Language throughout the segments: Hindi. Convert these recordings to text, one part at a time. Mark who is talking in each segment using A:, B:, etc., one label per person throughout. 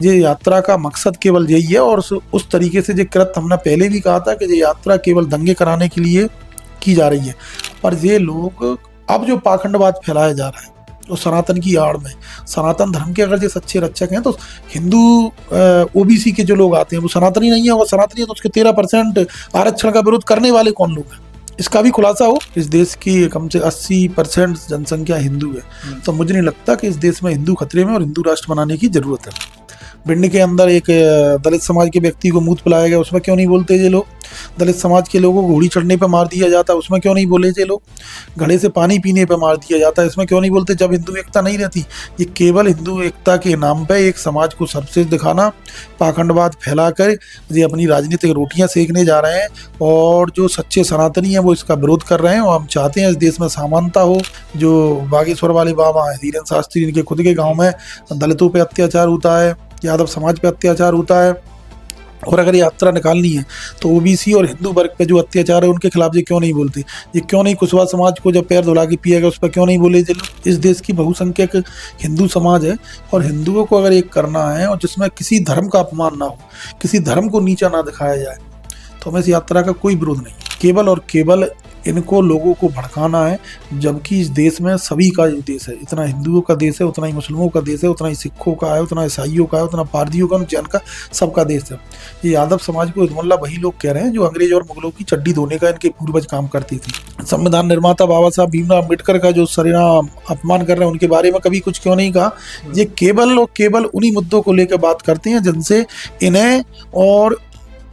A: ये यात्रा का मकसद केवल यही है और उस तरीके से ये कृत हमने पहले भी कहा था कि ये यात्रा केवल दंगे कराने के लिए की जा रही है। पर ये लोग अब जो पाखंडवाद फैलाया जा रहा है तो सनातन की आड़ में, सनातन धर्म के अगर जो सच्चे रक्षक हैं तो हिंदू ओबीसी के जो लोग आते हैं वो सनातनी नहीं है, और सनातनी है तो उसके 13% आरक्षण का विरोध करने वाले कौन लोग हैं, इसका भी खुलासा हो। इस देश की कम से 80% जनसंख्या हिंदू है, तो मुझे नहीं लगता कि इस देश में हिंदू खतरे में और हिंदू राष्ट्र बनाने की जरूरत है। भिंड के अंदर एक दलित समाज के व्यक्ति को मूत पिलाया गया, उसमें क्यों नहीं बोलते ये लोग? दलित समाज के लोगों को घोड़ी चढ़ने पे मार दिया जाता है, उसमें क्यों नहीं बोले ये लोग? घड़े से पानी पीने पे मार दिया जाता है, इसमें क्यों नहीं बोलते? जब हिंदू एकता नहीं रहती। ये केवल हिंदू एकता के नाम पे एक समाज को सर्वश्रेष्ठ दिखाना, पाखंडवाद फैलाकर ये अपनी राजनीतिक रोटियां सेकने जा रहे हैं, और जो सच्चे सनातनी हैं वो इसका विरोध कर रहे हैं। और हम चाहते हैं इस देश में समानता हो। जो बागेश्वर वाले बाबा हैं धीरेन्द्र शास्त्री, इनके खुद के गाँव में दलितों पर अत्याचार होता है, यादव समाज पे अत्याचार होता है, और अगर यात्रा निकालनी है तो ओबीसी और हिंदू वर्ग पे जो अत्याचार है उनके खिलाफ ये क्यों नहीं बोलते? ये क्यों नहीं कुशवाहा समाज को जब पैर धुला के पिया गया उस पर क्यों नहीं बोले ये लोग? इस देश की बहुसंख्यक हिंदू समाज है, और हिंदुओं को अगर एक करना है और जिसमें किसी धर्म का अपमान ना हो, किसी धर्म को नीचा ना दिखाया जाए, तो हमें इस यात्रा का कोई विरोध नहीं। केवल और केवल इनको लोगों को भड़काना है, जबकि इस देश में सभी का देश है। इतना हिंदुओं का देश है, उतना ही मुस्लिमों का देश है, उतना ही सिखों का है, उतना ईसाइयों का है, उतना पारसियों का, जैन का, सबका देश है। ये यादव समाज को हिजमुल्लाह वही लोग कह रहे हैं जो अंग्रेज और मुगलों की चड्डी धोने का इनके पूर्वज काम करते थे। संविधान निर्माता बाबा साहब भीमराव अम्बेडकर का जो सरेआम अपमान कर रहे हैं उनके बारे में कभी कुछ क्यों नहीं कहा? ये केवल और केवल उन्हीं मुद्दों को लेकर बात करते हैं जिनसे इन्हें और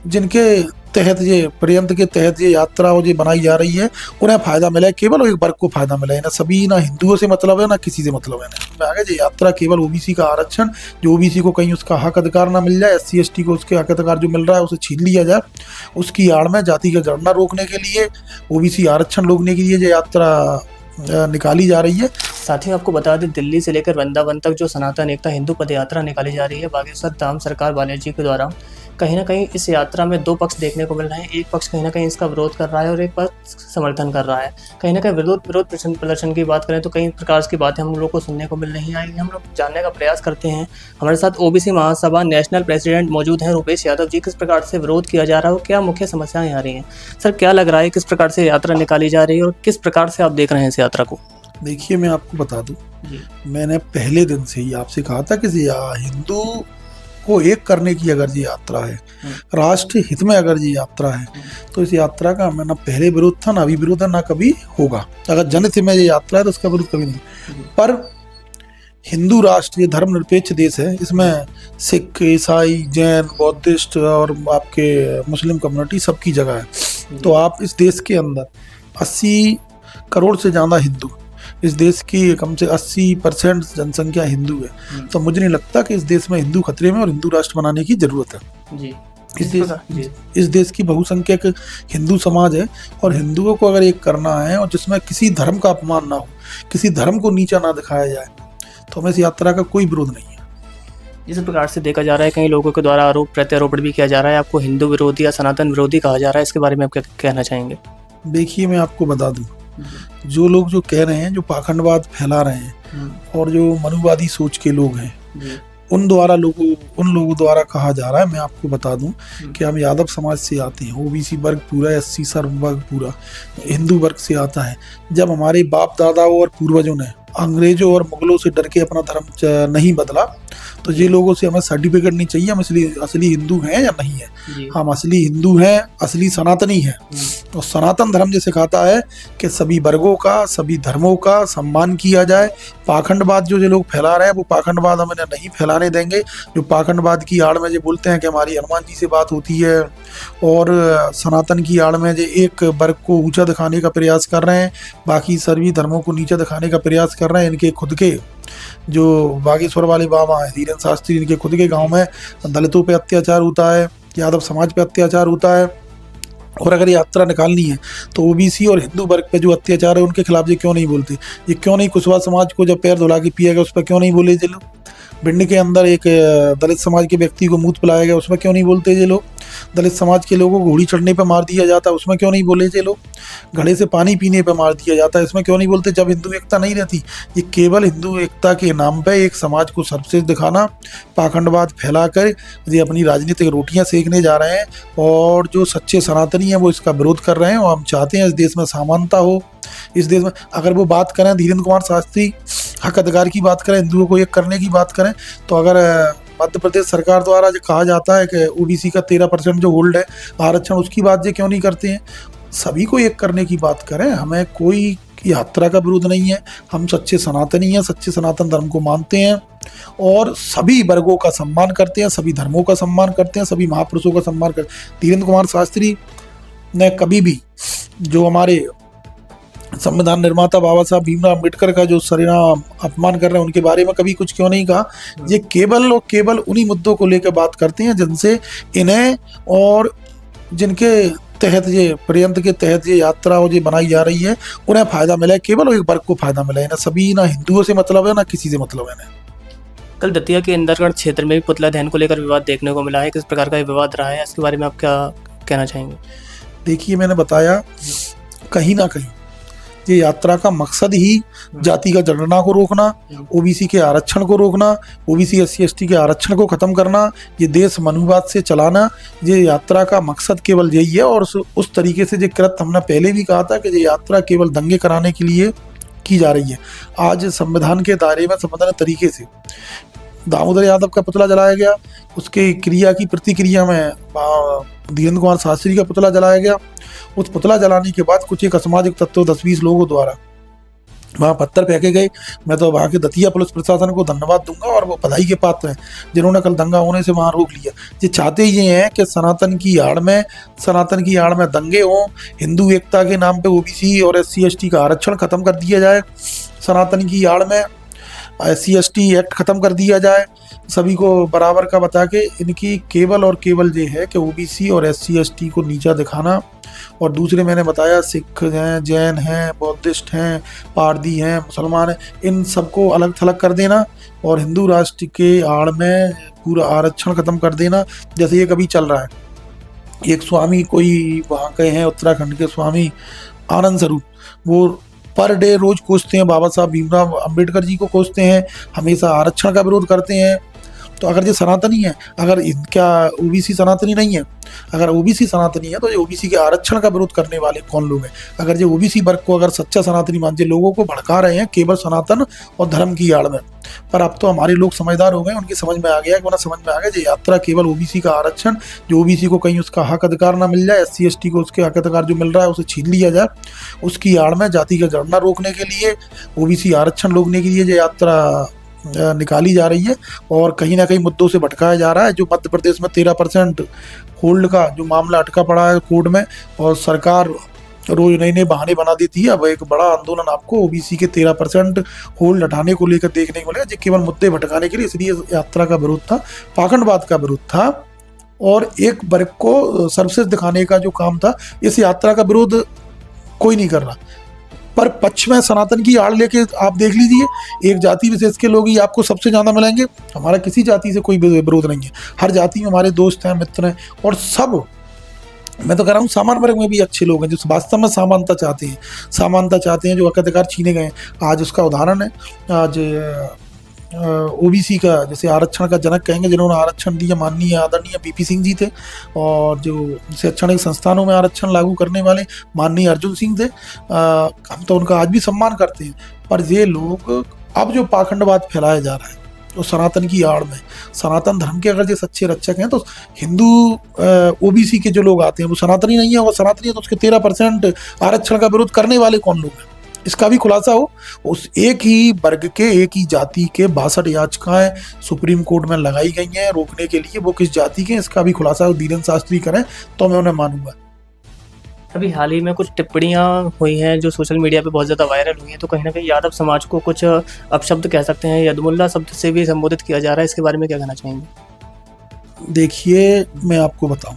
A: जिनके तहत ये पर्यंत के तहत ये यात्रा और ये बनाई जा रही है उन्हें फायदा मिला है, केवल एक वर्ग को फायदा मिला है। ना सभी, ना हिंदुओं से मतलब है, ना किसी से मतलब है। ना आगे ये यात्रा केवल ओबीसी का आरक्षण, जो ओबीसी को कहीं उसका हक अधिकार ना मिल जाए, SC ST को उसके हक अधिकार जो मिल रहा है उसे छीन लिया जाए, उसकी आड़ में जाति का गणना रोकने के लिए, ओबीसी आरक्षण रोकने के लिए ये यात्रा निकाली जा रही है।
B: साथियों, आपको बता दें, दिल्ली से लेकर वृंदावन तक जो सनातन एकता हिंदू पद यात्रा निकाली जा रही है बागेश्वर धाम सरकार बालाजी के द्वारा, कहीं ना कहीं इस यात्रा में दो पक्ष देखने को मिल रहे हैं। एक पक्ष कहीं ना कहीं इसका विरोध कर रहा है और एक पक्ष समर्थन कर रहा है। कहीं ना कहीं विरोध प्रदर्शन की बात करें तो कई प्रकार की बातें हम लोग को सुनने को मिल रही हैं। हम लोग जानने का प्रयास करते हैं। हमारे साथ ओबीसी महासभा नेशनल प्रेसिडेंट मौजूद हैं रुपेश यादव जी। किस प्रकार से विरोध किया जा रहा है और क्या मुख्य समस्याएं आ रही हैं? सर, क्या लग रहा है किस प्रकार से यात्रा निकाली जा रही है और किस प्रकार से आप देख रहे हैं इस यात्रा को?
A: देखिए, मैं आपको बता दूं, मैंने पहले दिन से ही आपसे कहा था कि हिंदू को एक करने की अगर ये यात्रा है, राष्ट्र हित में अगर ये यात्रा है, तो इस यात्रा का हमें ना पहले विरोध था, ना अभी विरोध है, ना कभी होगा। अगर जनहित में ये यात्रा है तो उसका विरोध कभी नहीं। पर हिंदू राष्ट्र, ये धर्मनिरपेक्ष देश है, इसमें सिख, ईसाई, जैन, बौद्धिस्ट और आपके मुस्लिम कम्युनिटी सबकी जगह है। तो आप इस देश के अंदर 80 करोड़ से ज़्यादा हिंदू, इस देश की कम से 80% जनसंख्या हिंदू है, तो मुझे नहीं लगता कि इस देश में हिंदू खतरे में और हिंदू राष्ट्र बनाने की जरूरत है।
B: जी।
A: इस देश की बहुसंख्यक हिंदू समाज है, और हिंदुओं को अगर एक करना है और जिसमें किसी धर्म का अपमान ना हो, किसी धर्म को नीचा ना दिखाया जाए, तो हमें इस यात्रा का कोई विरोध नहीं है।
B: इस प्रकार से देखा जा रहा है, कई लोगों के द्वारा आरोप प्रत्यारोपण भी किया जा रहा है, आपको हिंदू विरोधी या सनातन विरोधी कहा जा रहा है। इसके बारे में आप क्या कहना चाहेंगे?
A: देखिए, मैं आपको बता दूं, जो लोग जो कह रहे हैं, जो पाखंडवाद फैला रहे हैं और जो मनुवादी सोच के लोग हैं, उन लोगों द्वारा कहा जा रहा है, मैं आपको बता दूं कि हम यादव समाज से आते हैं, ओबीसी वर्ग पूरा, SC सर्व वर्ग पूरा हिंदू वर्ग से आता है। जब हमारे बाप दादाओं और पूर्वजों ने अंग्रेजों और मुगलों से डर के अपना धर्म नहीं बदला, तो ये लोगों से हमें सर्टिफिकेट नहीं चाहिए हम असली हिंदू हैं या नहीं है। हम असली हिंदू हैं, असली सनातनी हैं। तो सनातन धर्म ये सिखाता है कि सभी वर्गों का, सभी धर्मों का सम्मान किया जाए। पाखंडवाद जो ये लोग फैला रहे हैं, वो पाखंडवाद हम इन्हें नहीं फैलाने देंगे। जो पाखंडवाद की आड़ में ये बोलते हैं कि हमारी हनुमान जी से बात होती है, और सनातन की आड़ में ये एक वर्ग को ऊंचा दिखाने का प्रयास कर रहे हैं, बाकी सभी धर्मों को नीचा दिखाने का प्रयास कर रहे हैं। इनके खुद के जो बागेश्वर वाले बाबा हैं धीरेन्द्र शास्त्री, इनके खुद के गांव में दलितों पे अत्याचार होता है, यादव समाज पे अत्याचार होता है, और अगर यात्रा निकालनी है तो ओबीसी और हिंदू वर्ग पे जो अत्याचार है उनके खिलाफ ये क्यों नहीं बोलते? ये क्यों नहीं कुशवाहा समाज को जब पैर धुला के पिया गया उस पर क्यों नहीं बोले ये लोग? भिंड के अंदर एक दलित समाज के व्यक्ति को मूत पिलाया गया, उसमें क्यों नहीं बोलते ये लोग? दलित समाज के लोगों को घोड़ी चढ़ने पे मार दिया जाता है, उसमें क्यों नहीं बोले ये लोग? घड़े से पानी पीने पे मार दिया जाता है, इसमें क्यों नहीं बोलते? जब हिंदू एकता नहीं रहती। ये केवल हिंदू एकता के नाम पे एक समाज को सर्वश्रेष्ठ दिखाना, पाखंडवाद फैलाकर ये अपनी राजनीतिक रोटियां सेकने जा रहे हैं। और जो सच्चे सनातनी हैं वो इसका विरोध कर रहे हैं। और हम चाहते हैं इस देश में समानता हो। इस देश में अगर वो बात करें, धीरेन्द्र कुमार शास्त्री हक अधिकार की बात करें, हिंदुओं को एक करने की बात करें, तो अगर मध्य प्रदेश सरकार द्वारा जो कहा जाता है कि ओबीसी का 13% जो होल्ड है आरक्षण, उसकी बात ये क्यों नहीं करते हैं? सभी को एक करने की बात करें। हमें कोई यात्रा का विरोध नहीं है। हम सच्चे सनातनी हैं, सच्चे सनातन धर्म को मानते हैं और सभी वर्गों का सम्मान करते हैं, सभी धर्मों का सम्मान करते हैं, सभी महापुरुषों का सम्मान करते हैं। धीरेन्द्र कुमार शास्त्री ने कभी भी जो हमारे संविधान निर्माता बाबा साहब भीमराव अम्बेडकर का जो सरेआम अपमान कर रहे हैं, उनके बारे में कभी कुछ क्यों नहीं कहा? ये केवल और केवल उन्हीं मुद्दों को लेकर बात करते हैं जिनसे इन्हें और जिनके तहत ये पर्यंत के तहत ये यात्रा और ये बनाई जा रही है उन्हें फायदा मिला है। केवल एक वर्ग को फायदा मिला है। ना सभी, ना हिंदुओं से मतलब है, ना किसी से मतलब है इन्हें।
B: कल दतिया के इंदरगढ़ क्षेत्र में भी पुतला दहन को लेकर विवाद देखने को मिला है। किस प्रकार का ये विवाद रहा है, इसके बारे में आप क्या कहना चाहेंगे?
A: देखिए, मैंने बताया कहीं ना कहीं ये यात्रा का मकसद ही जाति का जनगणना को रोकना, ओबीसी के आरक्षण को रोकना, ओबीसी SC ST के आरक्षण को खत्म करना, ये देश मनुवाद से चलाना, ये यात्रा का मकसद केवल यही है। और उस तरीके से जो कृत्य हमने पहले भी कहा था कि ये यात्रा केवल दंगे कराने के लिए की जा रही है। आज संविधान के दायरे में संविधान तरीके से दामोदर यादव का पुतला जलाया गया, उसके क्रिया की प्रतिक्रिया में धीरेन्द्र कुमार शास्त्री का पुतला जलाया गया। उस पुतला जलाने के बाद कुछ एक असामाजिक तत्वों 10-20 लोगों द्वारा वहाँ पत्थर फेंके गए। मैं तो वहाँ के दतिया पुलिस प्रशासन को धन्यवाद दूंगा और वो बधाई के पात्र हैं जिन्होंने कल दंगा होने से वहाँ रोक लिया। ये चाहते ये हैं कि सनातन की आड़ में दंगे हों, हिंदू एकता के नाम पे ओबीसी और SC ST का आरक्षण खत्म कर दिया जाए, सनातन की आड़ में SC ST एक्ट खत्म कर दिया जाए, सभी को बराबर का बता के इनकी केवल और केवल ये है कि ओबीसी और SC ST को नीचा दिखाना। और दूसरे मैंने बताया सिख हैं, जैन हैं, बौद्धिस्ट हैं, पारदी हैं, मुसलमान हैं, इन सबको अलग थलग कर देना और हिंदू राष्ट्र के आड़ में पूरा आरक्षण खत्म कर देना। जैसे ये कभी चल रहा है, एक स्वामी कोई वहाँ के हैं उत्तराखंड के स्वामी आनंद स्वरूप, वो पर डे रोज कोसते हैं बाबा साहब भीमराव अम्बेडकर जी को कोसते हैं, हमेशा आरक्षण का विरोध करते हैं। तो अगर ये सनातनी है, अगर इनका ओबीसी सनातनी नहीं है, अगर ओबीसी सनातनी है तो ये ओबीसी के आरक्षण का विरोध करने वाले कौन लोग हैं? अगर ये ओबीसी वर्ग को अगर सच्चा सनातनी मानते, लोगों को भड़का रहे हैं केवल सनातन और धर्म की आड़ में। पर अब तो हमारे लोग समझदार हो गए, उनकी समझ में आ गया कि उन्हें समझ में आ गया ये यात्रा केवल ओबीसी का आरक्षण, जो ओबीसी को कहीं उसका हक अधिकार ना मिल जाए, SC ST को उसके हक अधिकार जो मिल रहा है उसे छीन लिया जाए, उसकी आड़ में जाति का जनगणना रोकने के लिए, ओबीसी आरक्षण रोकने के लिए ये यात्रा निकाली जा रही है। और कहीं ना कहीं मुद्दों से भटकाया जा रहा है। जो मध्य प्रदेश में 13% होल्ड का जो मामला अटका पड़ा है कोर्ट में, और सरकार रोज नए नए बहाने बना देती है। अब एक बड़ा आंदोलन आपको ओबीसी के 13% होल्ड हटाने को लेकर देखने को मिलेगा, जो केवल मुद्दे भटकाने के लिए। इसलिए यात्रा का विरोध था, पाखंडवाद का विरोध था और एक वर्ग को सर्वश्रेष्ठ दिखाने का जो काम था। इस यात्रा का विरोध कोई नहीं कर रहा, पर पक्ष में सनातन की आड़ लेके आप देख लीजिए, एक जाति विशेष के लोग ही आपको सबसे ज़्यादा मिलेंगे। हमारा किसी जाति से कोई विरोध नहीं है, हर जाति में हमारे दोस्त हैं, मित्र हैं, और सब, मैं तो कह रहा हूँ सामान्य वर्ग में भी अच्छे लोग हैं जो वास्तव में समानता चाहते हैं, जो हक अधिकार छीने गए हैं। आज उसका उदाहरण है, आज ओबीसी का जैसे आरक्षण का जनक कहेंगे, जिन्होंने आरक्षण दिया, माननीय आदरणीय VP सिंह जी थे, और जो शैक्षणिक संस्थानों में आरक्षण लागू करने वाले माननीय अर्जुन सिंह थे। हम तो उनका आज भी सम्मान करते हैं। पर ये लोग अब जो पाखंडवाद फैलाया जा रहा है तो सनातन की आड़ में, सनातन धर्म के अगर जो सच्चे रक्षक हैं तो हिंदू ओबीसी के जो लोग आते हैं वो सनातनी नहीं है, वो सनातनी है तो उसके 13% आरक्षण का विरोध करने वाले कौन लोग हैं? इसका भी खुलासा हो। उस एक ही वर्ग के, एक ही जाति के 62 याचिकाएं सुप्रीम कोर्ट में लगाई गई हैं रोकने के लिए, वो किस जाति के, इसका भी खुलासा हो धीरेन्द्र शास्त्री करें तो मैं उन्हें मानूंगा।
B: अभी हाल ही में कुछ टिप्पणियां हुई हैं जो सोशल मीडिया पे बहुत ज़्यादा वायरल हुई हैं, तो कहीं ना कहीं यादव समाज को कुछ अपशब्द कह सकते हैं, यदमुल्ला शब्द से भी संबोधित किया जा रहा है, इसके बारे में क्या कहना चाहेंगे?
A: देखिए, मैं आपको बताऊं,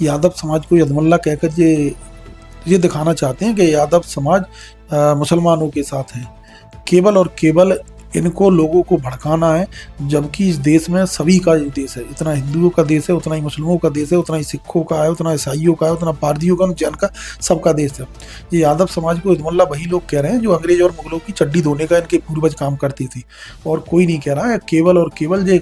A: यादव समाज को यदमुल्ला कहकर ये दिखाना चाहते हैं कि यादव समाज मुसलमानों के साथ है। केवल और केवल इनको लोगों को भड़काना है, जबकि इस देश में सभी का ये देश है, इतना हिंदुओं का देश है, उतना ही मुस्लिमों का देश है, उतना ही सिखों का है, उतना ईसाइयों का है, उतना पारसियों का, जैन का, सबका देश है। ये यादव समाज को हिजबुल्लाह वही लोग कह रहे हैं जो अंग्रेज और मुगलों की चड्डी धोने का इनके पूर्वज काम करती थी, और कोई नहीं कह रहा है। केवल और केवल ये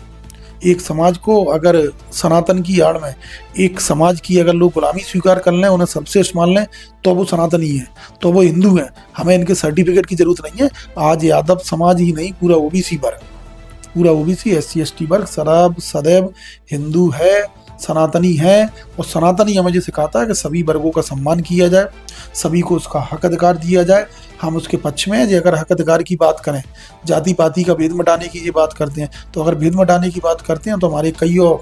A: एक समाज को अगर सनातन की आड़ में एक समाज की अगर लोग गुलामी स्वीकार कर लें, उन्हें सबसे मान लें, तो वो सनातनी है, तो वो हिंदू हैं, हमें इनके सर्टिफिकेट की जरूरत नहीं है। आज यादव समाज ही नहीं, पूरा ओबीसी वर्ग, पूरा ओबीसी SC ST वर्ग सदैव हिंदू है, सनातनी है, और सनातनी हमें जो सिखाता है कि सभी वर्गों का सम्मान किया जाए, सभी को उसका हक अधिकार दिया जाए। हम उसके पक्ष में हैं। जो अगर हक अधिकार की बात करें, जाति पाति का भेद मिटाने की ये बात करते हैं, तो अगर भेद मिटाने की बात करते हैं तो हमारे कई और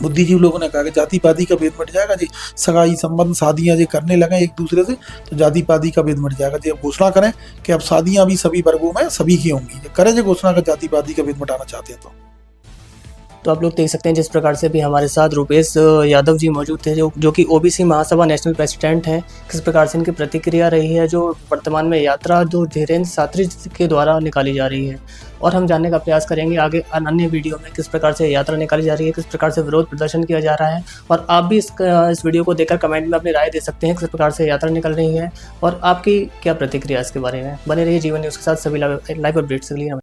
A: बुद्धिजीवी लोगों ने कहा कि जाति पाति का भेद मिट जाएगा जी, सगाई संबंध शादियां जो करने लगे एक दूसरे से, तो जाति पाति का भेद मिट जाएगा जी। अब घोषणा करें कि अब शादियां भी सभी वर्गों में सभी की होंगी, करें जो घोषणा का जाति पाति का भेद मिटाना चाहते हैं।
B: तो आप लोग देख सकते हैं जिस प्रकार से भी हमारे साथ रुपेश यादव जी मौजूद थे, जो कि ओबीसी महासभा नेशनल प्रेसिडेंट हैं, किस प्रकार से इनकी प्रतिक्रिया रही है जो वर्तमान में यात्रा जो धीरेन्द्र शास्त्री के द्वारा निकाली जा रही है। और हम जानने का प्रयास करेंगे आगे अन्य वीडियो में किस प्रकार से यात्रा निकाली जा रही है, किस प्रकार से विरोध प्रदर्शन किया जा रहा है। और आप भी इस वीडियो को देखकर कमेंट में अपनी राय दे सकते हैं किस प्रकार से यात्रा निकल रही है और आपकी क्या प्रतिक्रिया इसके बारे में। बने रहिए जीवन न्यूज़ के साथ सभी लाइव अपडेट्स के लिए।